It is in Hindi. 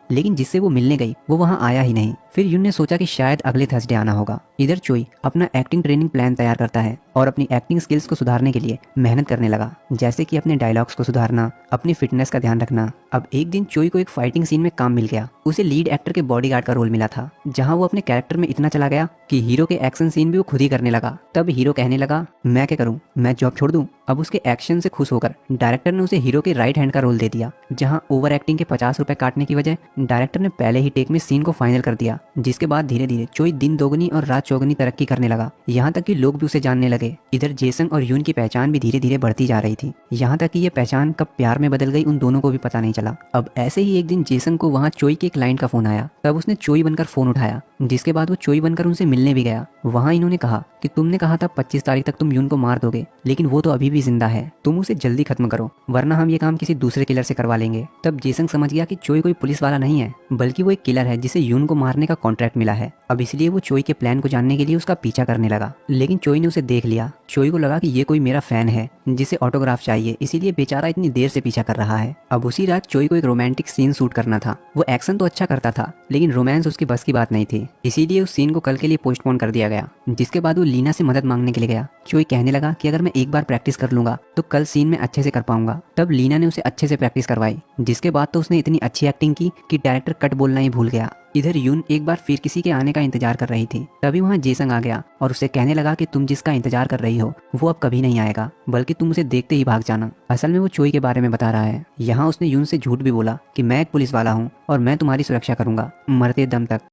लेकिन जिससे वो मिलने गई वो वहाँ आया ही नहीं। फिर यून ने सोचा कि शायद अगले थर्सडे आना होगा। इधर चोई अपना एक्टिंग ट्रेनिंग प्लान तैयार करता है और अपनी एक्टिंग स्किल्स को सुधारने के लिए मेहनत करने लगा, जैसे कि अपने डायलॉग्स को सुधारना, अपनी फिटनेस का ध्यान रखना। अब एक दिन चोई को एक फाइटिंग सीन में काम मिल गया। उसे लीड एक्टर के बॉडीगार्ड का रोल मिला था, जहां वो अपने कैरेक्टर में इतना चला गया कि हीरो के एक्शन सीन भी वो खुद ही करने लगा। तब हीरो कहने लगा, मैं क्या करूं, मैं जॉब छोड़ दूं। अब उसके एक्शन से खुश होकर डायरेक्टर ने उसे हीरो के राइट हैंड का रोल दे दिया, जहां ओवर एक्टिंग के 50 रुपए काटने की वजह डायरेक्टर ने पहले ही टेक में सीन को फाइनल कर दिया। जिसके बाद धीरे धीरे चोई दिन दोगुनी और रात चौगुनी तरक्की करने लगा, यहाँ तक कि लोग भी उसे जानने लगे। इधर जेसंग और यून की पहचान भी धीरे धीरे बढ़ती जा रही थी, यहाँ तक कि ये पहचान कब प्यार में बदल गई उन दोनों को भी पता नहीं चला। अब ऐसे ही एक दिन जेसंग को वहाँ चोई के क्लाइंट का फोन आया। तब उसने चोई बनकर फोन उठाया, जिसके बाद वो चोई बनकर उनसे मिलने भी गया। वहाँ इन्होंने कहा कि तुमने कहा था 25 तारीख तक तुम यून को मार दोगे, लेकिन वो तो अभी भी जिंदा है, तुम उसे जल्दी खत्म करो वरना हम ये काम किसी दूसरे किलर से करवा लेंगे। तब जेसंग समझ गया कि चोई कोई पुलिस वाला नहीं है, बल्कि वो एक किलर है जिसे यून को मारने का कॉन्ट्रैक्ट मिला है। अब इसलिए वो चोई के प्लान को जानने के लिए उसका पीछा करने लगा। लेकिन चोई ने उसे देख लिया। चोई को लगा कि ये कोई मेरा फैन है जिसे ऑटोग्राफ चाहिए, इसीलिए बेचारा इतनी देर से पीछा कर रहा है। अब उसी रात चोई को एक रोमांटिक सीन शूट करना था। वो एक्शन तो अच्छा करता था, लेकिन रोमांस उसकी बस की बात नहीं थी, इसीलिए उस सीन को कल के लिए पोस्टपोन कर दिया गया। जिसके बाद वो लीना से मदद मांगने के लिए गया। चोई कहने लगा कि अगर मैं एक बार प्रैक्टिस कर लूंगा तो कल सीन में अच्छे से कर पाऊंगा। तब लीना ने उसे अच्छे से प्रैक्टिस करवाई, जिसके बाद तो उसने इतनी अच्छी एक्टिंग की कि डायरेक्टर कट बोलना ही भूल गया। इधर यून एक बार फिर किसी के आने का इंतजार कर रही थी। तभी वहाँ जेसंग आ गया और उसे कहने लगा कि तुम जिसका इंतजार कर रही हो वो अब कभी नहीं आएगा, बल्कि तुम उसे देखते ही भाग जाना। असल में वो चोई के बारे में बता रहा है। यहाँ उसने यून से झूठ भी बोला कि मैं एक पुलिस वाला हूँ और मैं तुम्हारी सुरक्षा करूंगा मरते दम तक।